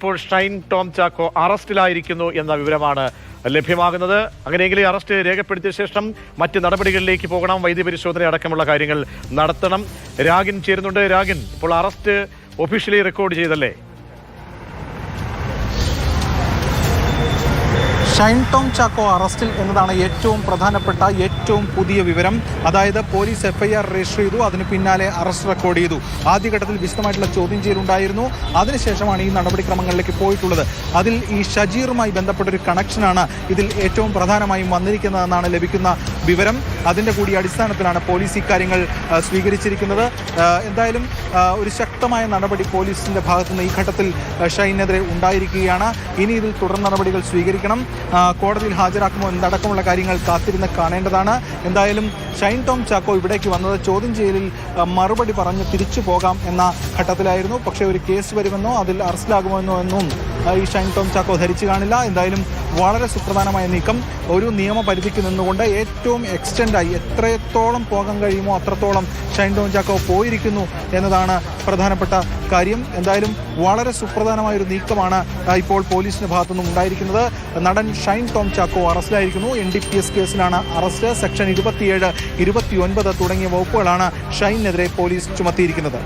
ഇപ്പോൾ ഷൈൻ ടോം ചാക്കോ അറസ്റ്റിലായിരിക്കുന്നു എന്ന വിവരമാണ് ലഭ്യമാകുന്നത്. അങ്ങനെയെങ്കിൽ അറസ്റ്റ് രേഖപ്പെടുത്തിയ ശേഷം മറ്റ് നടപടികളിലേക്ക് പോകണം, വൈദ്യപരിശോധന അടക്കമുള്ള കാര്യങ്ങൾ നടത്തണം. രാഗിൻ ചേരുന്നുണ്ട്. രാഗിൻ, ഇപ്പോൾ അറസ്റ്റ് ഒഫീഷ്യലി റെക്കോർഡ് ചെയ്തല്ലേ? ഷൈൻ ടോം ചാക്കോ അറസ്റ്റിൽ എന്നതാണ് ഏറ്റവും പ്രധാനപ്പെട്ട ഏറ്റവും പുതിയ വിവരം. അതായത് പോലീസ് FIR രജിസ്റ്റർ ചെയ്തു, അതിന് പിന്നാലെ അറസ്റ്റ് റെക്കോർഡ് ചെയ്തു. ആദ്യഘട്ടത്തിൽ വിശദമായിട്ടുള്ള ചോദ്യം ചെയ്യലുണ്ടായിരുന്നു. അതിനുശേഷമാണ് ഈ നടപടിക്രമങ്ങളിലേക്ക് പോയിട്ടുള്ളത്. അതിൽ ഈ ഷജീറുമായി ബന്ധപ്പെട്ടൊരു കണക്ഷനാണ് ഇതിൽ ഏറ്റവും പ്രധാനമായും വന്നിരിക്കുന്നതെന്നാണ് ലഭിക്കുന്ന വിവരം. അതിൻ്റെ കൂടി അടിസ്ഥാനത്തിലാണ് പോലീസ് ഇക്കാര്യങ്ങൾ സ്വീകരിച്ചിരിക്കുന്നത്. എന്തായാലും ഒരു ശക്തമായ നടപടി പോലീസിൻ്റെ ഭാഗത്തുനിന്ന് ഈ ഘട്ടത്തിൽ ഷൈനെതിരെ ഉണ്ടായിരിക്കുകയാണ്. ഇനി ഇതിൽ തുടർ നടപടികൾ സ്വീകരിക്കണം, കോടതിയിൽ ഹാജരാക്കുമോ എന്നടക്കമുള്ള കാര്യങ്ങൾ കാത്തിരുന്ന് കാണേണ്ടതാണ്. എന്തായാലും ഷൈൻ ടോം ചാക്കോ ഇവിടേക്ക് വന്നത് ചോദ്യം ചെയ്യലിൽ മറുപടി പറഞ്ഞ് തിരിച്ചു പോകാം എന്ന ഘട്ടത്തിലായിരുന്നു. പക്ഷേ ഒരു കേസ് വരുമെന്നോ അതിൽ അറസ്റ്റിലാകുമെന്നോ എന്നും ഈ ഷൈൻ ടോം ചാക്കോ ധരിച്ചു കാണില്ല. എന്തായാലും വളരെ സുപ്രധാനമായ നീക്കം, ഒരു നിയമപരിധിക്ക് നിന്നുകൊണ്ട് ഏറ്റവും എക്സ്റ്റെൻഡായി എത്രത്തോളം പോകാൻ കഴിയുമോ അത്രത്തോളം ഷൈൻ ടോം ചാക്കോ പോയിരിക്കുന്നു എന്നതാണ് പ്രധാനപ്പെട്ട കാര്യം. എന്തായാലും വളരെ സുപ്രധാനമായൊരു നീക്കമാണ് ഇപ്പോൾ പോലീസിൻ്റെ ഭാഗത്തുനിന്നും ഉണ്ടായിരിക്കുന്നത്. നടൻ ഷൈൻ ടോം ചാക്കോ അറസ്റ്റിലായിരിക്കുന്നു. NDPS കേസിലാണ് അറസ്റ്റ്. സെക്ഷൻ 27, 29 തുടങ്ങിയ വകുപ്പുകളാണ് ഷൈനെതിരെ പോലീസ് ചുമത്തിയിരിക്കുന്നത്.